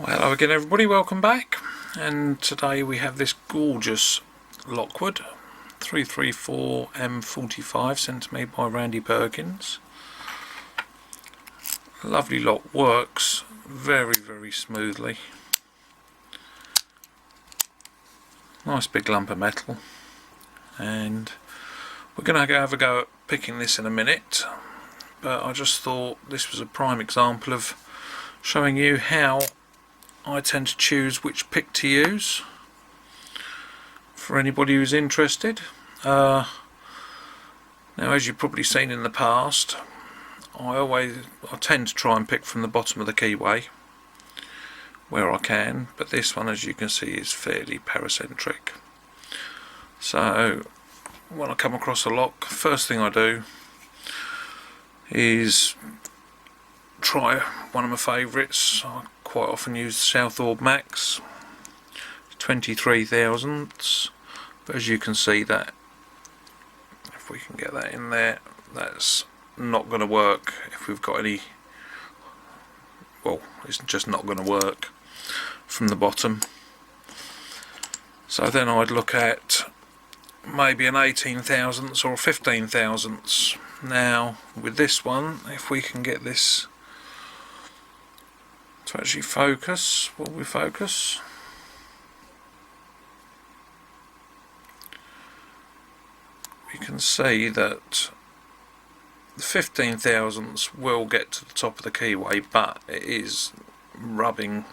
Well, hello again everybody, welcome back. And today we have this gorgeous Lockwood 334M45 sent to me by Randy Perkins. Lovely lock, works very smoothly. Nice big lump of metal, and we're going to have a go at picking this in a minute, but I just thought this was a prime example of showing you how I tend to choose which pick to use for anybody who's interested. Now, as you've probably seen in the past, I tend to try and pick from the bottom of the keyway where I can, but this one, as you can see, is fairly paracentric. So when I come across a lock, first thing I do is try one of my favourites. I quite often use the South Orb Max 23 thousandths, but as you can see, that if we can get that in there, that's not going to work if we've got any, well, it's just not going to work from the bottom. So then I'd look at maybe an 18 thousandths or a 15 thousandths. Now with this one, if we can get this to actually focus, will we focus? We can see that the 15 thousandths will get to the top of the keyway, but it is rubbing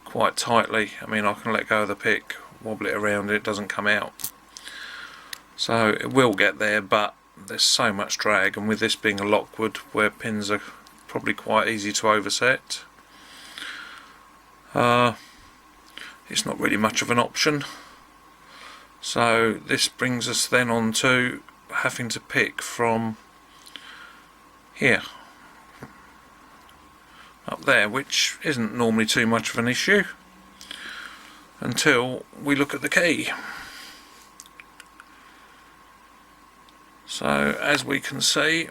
quite tightly. I mean, I can let go of the pick, wobble it around, it doesn't come out. So it will get there, but there's so much drag, and with this being a Lockwood where pins are probably quite easy to overset, it's not really much of an option. So this brings us then on to having to pick from here up there, which isn't normally too much of an issue until we look at the key. So as we can see,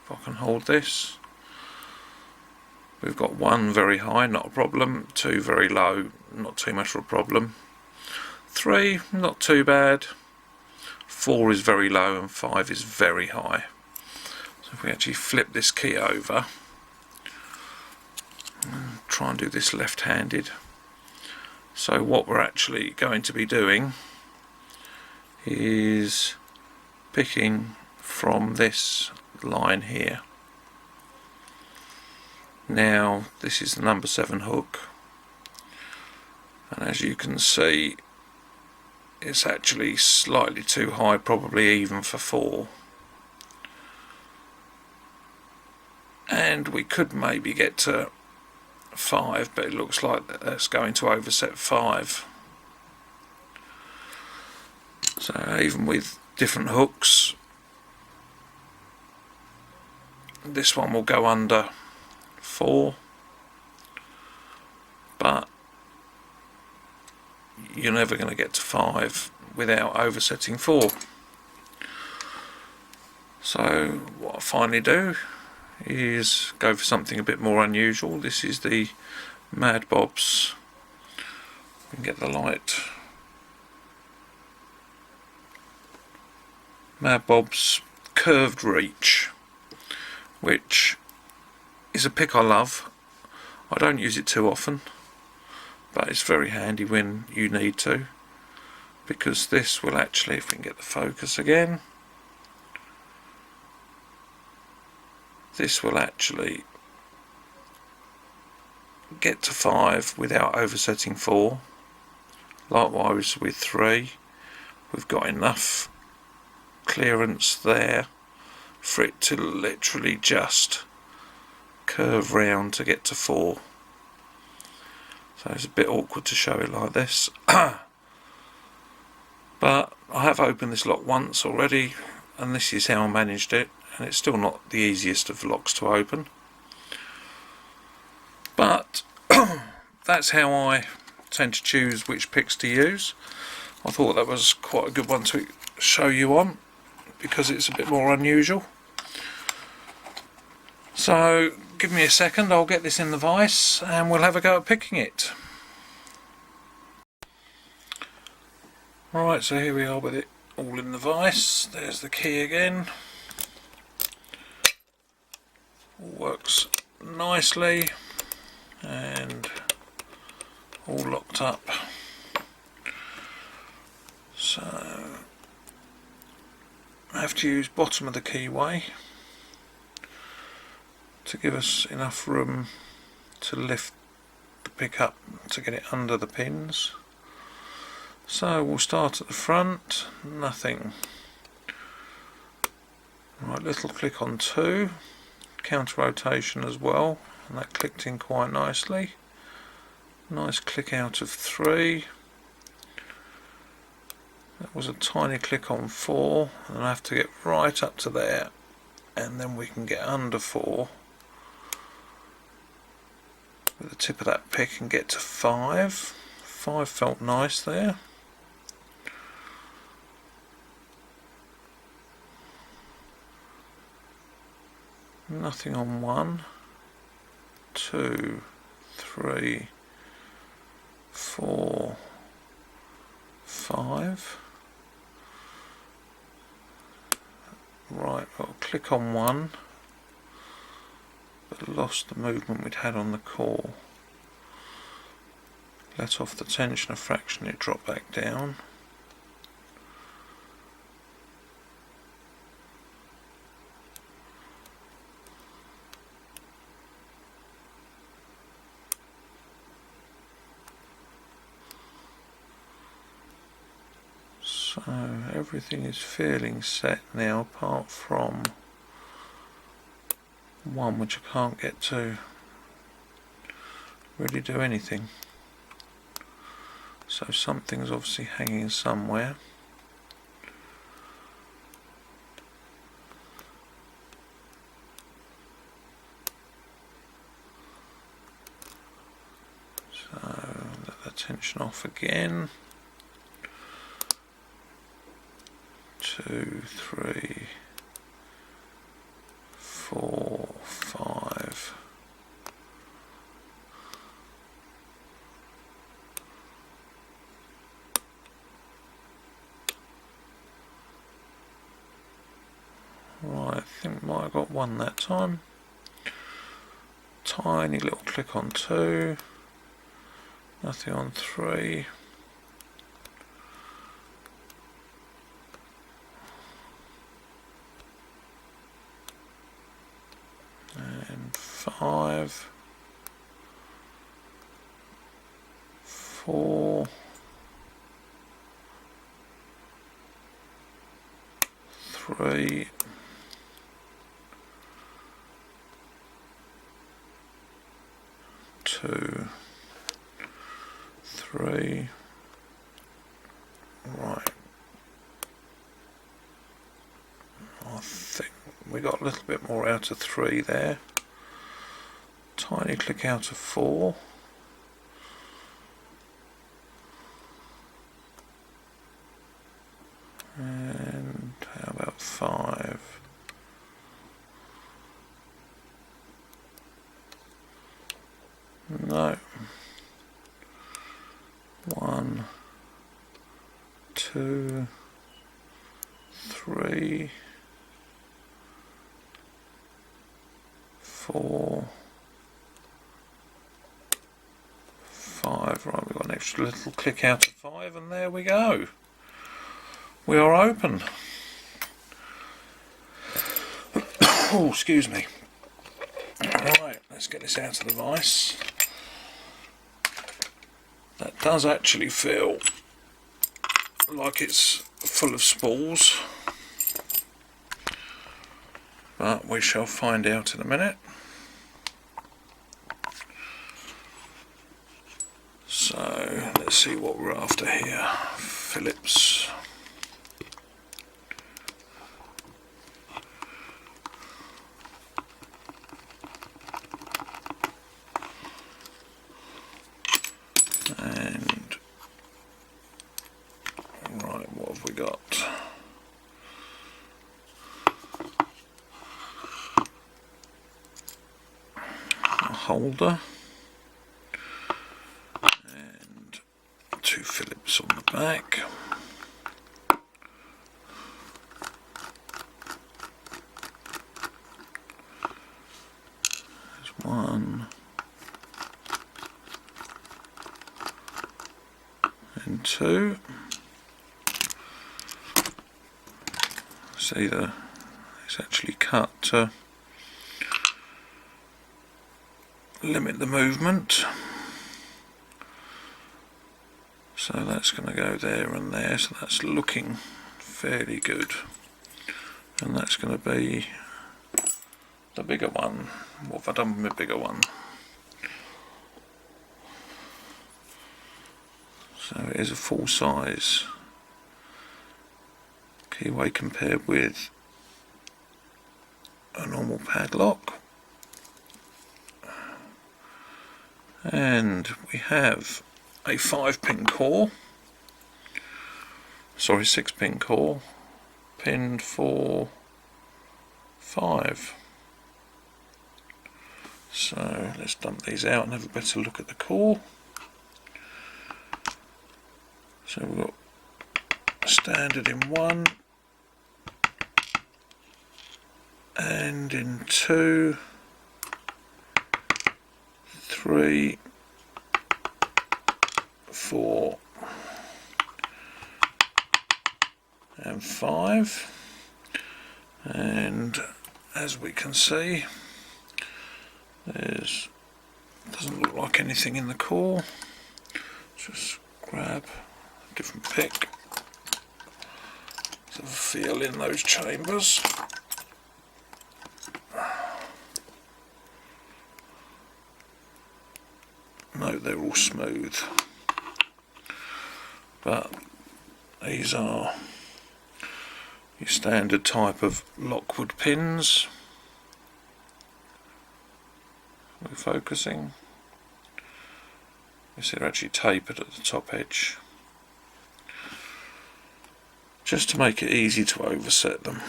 if I can hold this, we've got 1 very high, not a problem, 2 very low, not too much of a problem, 3 not too bad, 4 is very low, and 5 is very high. So if we actually flip this key over and try and do this left-handed, so what we're actually going to be doing is picking from this line here. Now this is the number 7 hook, and as you can see, it's actually slightly too high, probably even for 4, and we could maybe get to 5, but it looks like that's going to overset 5. So even with different hooks, this one will go under 4, but you're never going to get to 5 without oversetting 4. So what I finally do is go for something a bit more unusual. This is the Mad Bob's, we can get the light, Mad Bob's Curved Reach, which is a pick I love. I don't use it too often, but it's very handy when you need to, because this will actually, if we can get the focus again, this will actually get to 5 without oversetting 4. Likewise with 3, we've got enough clearance there for it to literally just curve round to get to 4. So it's a bit awkward to show it like this, but I have opened this lock once already, and this is how I managed it, and it's still not the easiest of locks to open, but that's how I tend to choose which picks to use. I thought that was quite a good one to show you on, because it's a bit more unusual. So give me a second, I'll get this in the vise and we'll have a go at picking it. Right, so here we are with it all in the vise. There's the key again. All works nicely and all locked up. So I have to use bottom of the keyway to give us enough room to lift the pick up to get it under the pins. So we'll start at the front, nothing. Right, little click on 2, counter rotation as well, and that clicked in quite nicely. Nice click out of 3. That was a tiny click on 4, and I have to get right up to there, and then we can get under 4 with the tip of that pick and get to 5. 5 felt nice there. Nothing on 1, 2, 3, 4, 5. Right, I'll click on 1, but lost the movement we'd had on the core. Let off the tension a fraction, it dropped back down. So everything is fairly set now apart from 1 which I can't get to really do anything. So something's obviously hanging somewhere. So let the tension off again. 2, 3, 4, 5. Right, I think we might have got 1 that time. Tiny little click on 2. Nothing on 3. And 5, 4, 3, 2, 3. Right. I think we got a little bit more out of 3 there. Tiny click out of 4. And how about 5? No. 1, 2, 3, 4, 5. Right, we've got an extra little click out of 5, and there we go. We are open. Oh, excuse me. Right, let's get this out of the vise. That does actually feel like it's full of spools, but we shall find out in a minute. So let's see what we're after here. Phillips. And right, what have we got? holder and 2 Phillips on the back. There's 1 and 2. See, it's actually cut to limit the movement, so that's going to go there and there, so that's looking fairly good, and that's going to be the bigger one. What have I done with my bigger one? So it is a full size keyway compared with a normal padlock. And we have a 5-pin core, sorry, 6-pin core, pinned for 5. So let's dump these out and have a better look at the core. So we've got standard in 1 and in 2, 3, 4 and 5, and as we can see, doesn't look like anything in the core. Just grab a different pick to feel in those chambers. No, they're all smooth, but these are your standard type of Lockwood pins. We're focusing. You see they're actually tapered at the top edge, just to make it easy to overset them.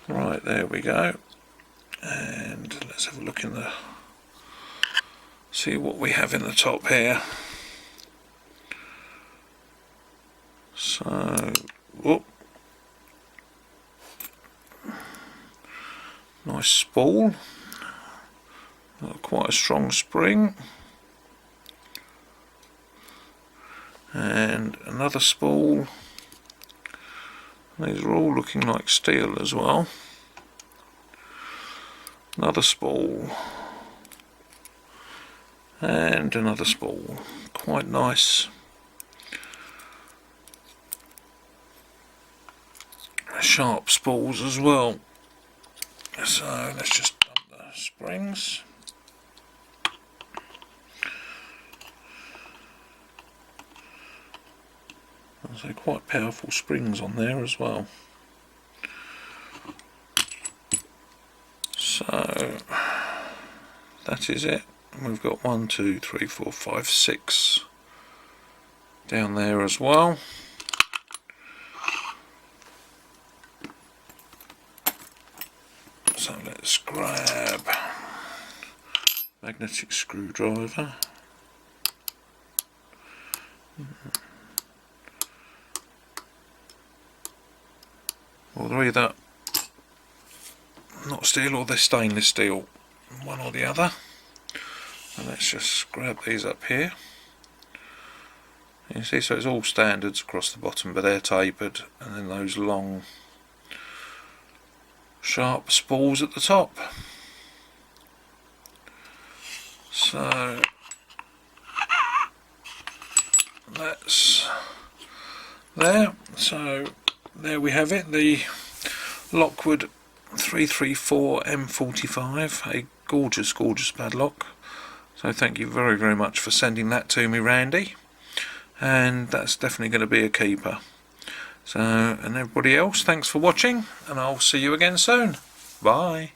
Right, there we go, and let's have a look in the, see what we have in the top here. So, whoop, nice spool, quite a strong spring, and another spool. These are all looking like steel as well. Another spool and another spool, quite nice. Sharp spools as well. So let's just dump the springs. So quite powerful springs on there as well. So that is it. And we've got 1, 2, 3, 4, 5, 6 down there as well. So let's grab magnetic screwdriver. Well, they're either not steel or they're stainless steel, one or the other. And let's just grab these up here. You see, so it's all standards across the bottom, but they're tapered, and then those long sharp spools at the top. So that's there. So there we have it, the Lockwood 334M45, a gorgeous padlock. So thank you very, very much for sending that to me, Randy, and that's definitely going to be a keeper. So, and everybody else, thanks for watching, and I'll see you again soon. Bye.